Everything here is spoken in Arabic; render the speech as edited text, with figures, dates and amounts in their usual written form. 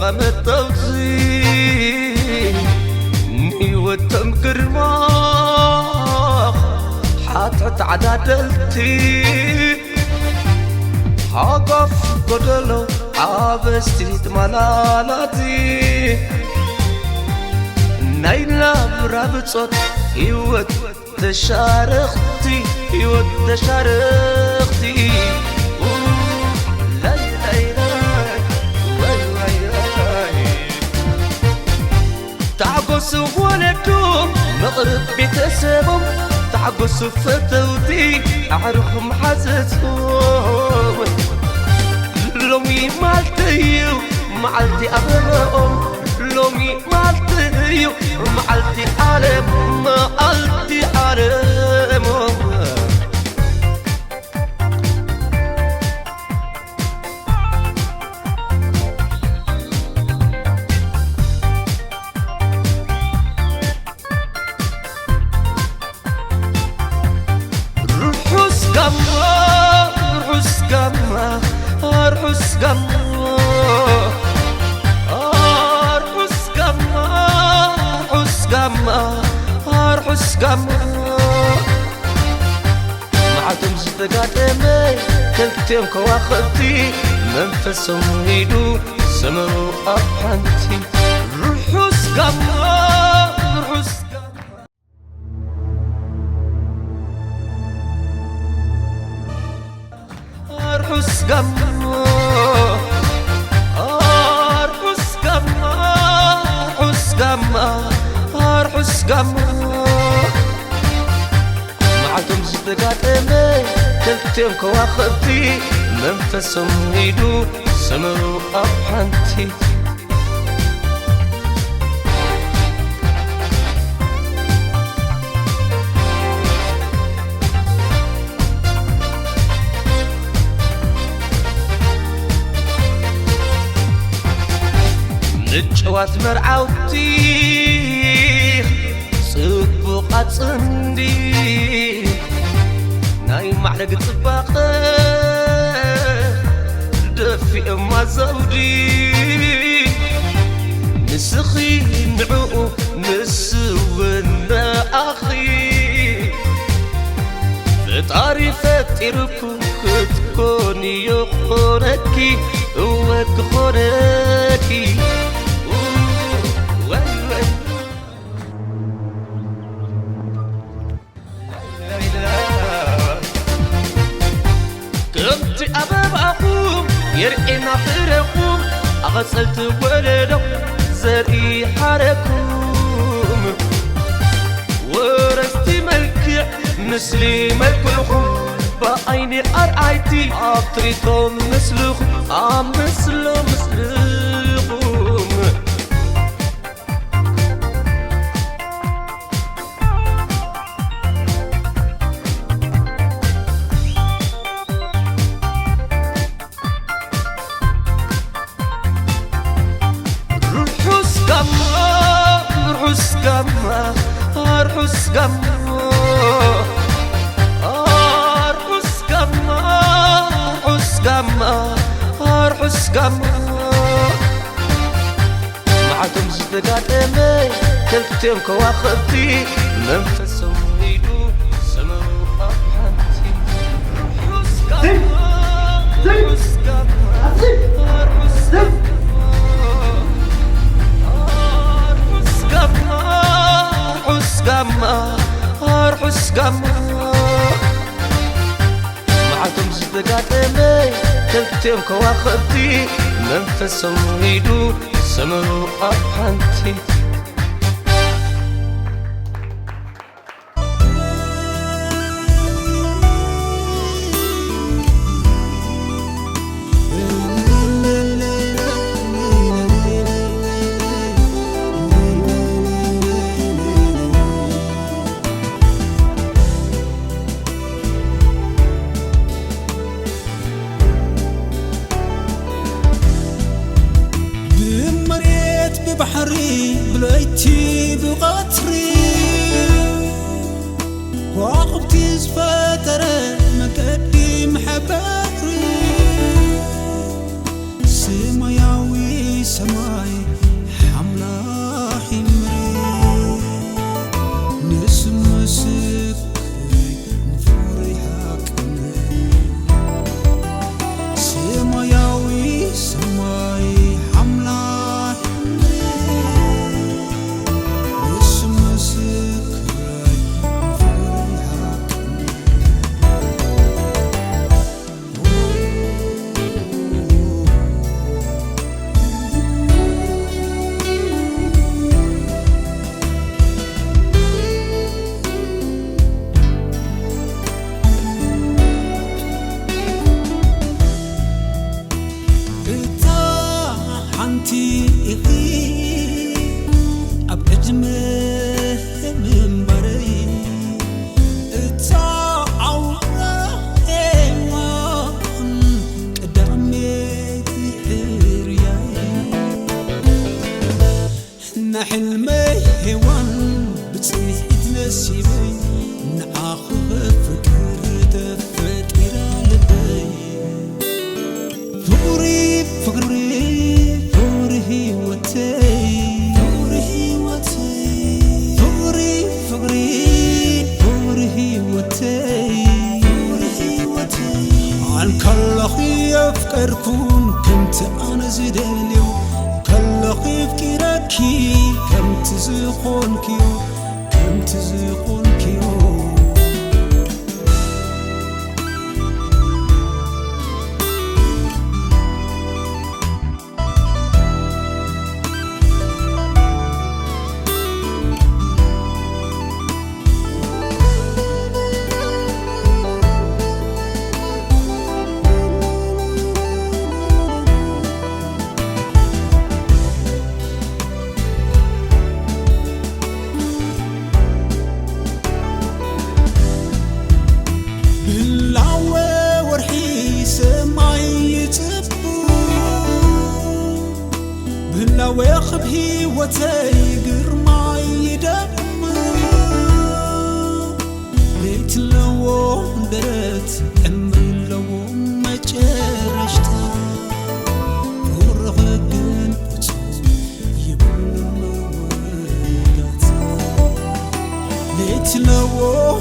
غمتوزي نيوتم قرما حاتت عدادلتي حقف قدلو عابستيت ملالاتي نايلا برابطوت يوت تشارختي يوت تشارختي تعقصوا ولدهم مغرب بيتسبهم تعقصوا فتوتي أعرفهم حزتهم لومي مالتيو معلتي أبنهم لومي مالتيو معلتي عالم معلتي عالمهم أرحس قما أرحس قما أرحس قما أرحس قما معتم زدقاتمي كلتم كواخبتي منفسهم يدو سمروا أبحنتي أرحس قما أرحس أرحس قما أرحس قما أرحس قما أرحس قما معتم زدقاتمي كلتم كواخبتي منفسهم يدو سمروا أبحنتي نجوات مرعوتي صبقات صندي ناي معرق طباقة دفي أما زودي نسخي نعو نسونا أخي فطاري فتركو كتكوني يخونكي وكخونكي يرئينا فرقكم أغسلت ولدكم زرقي حركم ورستي ملكع مثلي ملكلكم بعيني أرعيتي عطريتهم مثلكم مثلهم أرحس قما أرحس قما أرحس قما أرحس قما أرحس قما معتم زدقاتمي كلتم كواخبتي منفسهم يدو سمروا أبحنتي أرحس قما أرحس قما أرحس قما قما أرحس قما معتم زدقاتمي كلتم كواخبتي منفسهم يدو سمروا أبحنتي بحري بليتي بقطري وعقبتي زفاترة مكدي محبري سماياوي سماي معلتي أبجمه من بري تعورة هوان قدامي إريا نحلمي هوان بتصيح نسيبي نعاخذ فكر تفتير لبي فقري فقري فقري وتي فقري وتي فقري فقري فقري وتي فقري وتي عن كل خيف كركون كنت أنا زدليو كل خيف كراكي كنت زخون كيو كنت زخون كيو ويخبي وتيقر معي دم بيت لو درت أمر لو ما جرشتا ورغقن يبن مودات بيت لو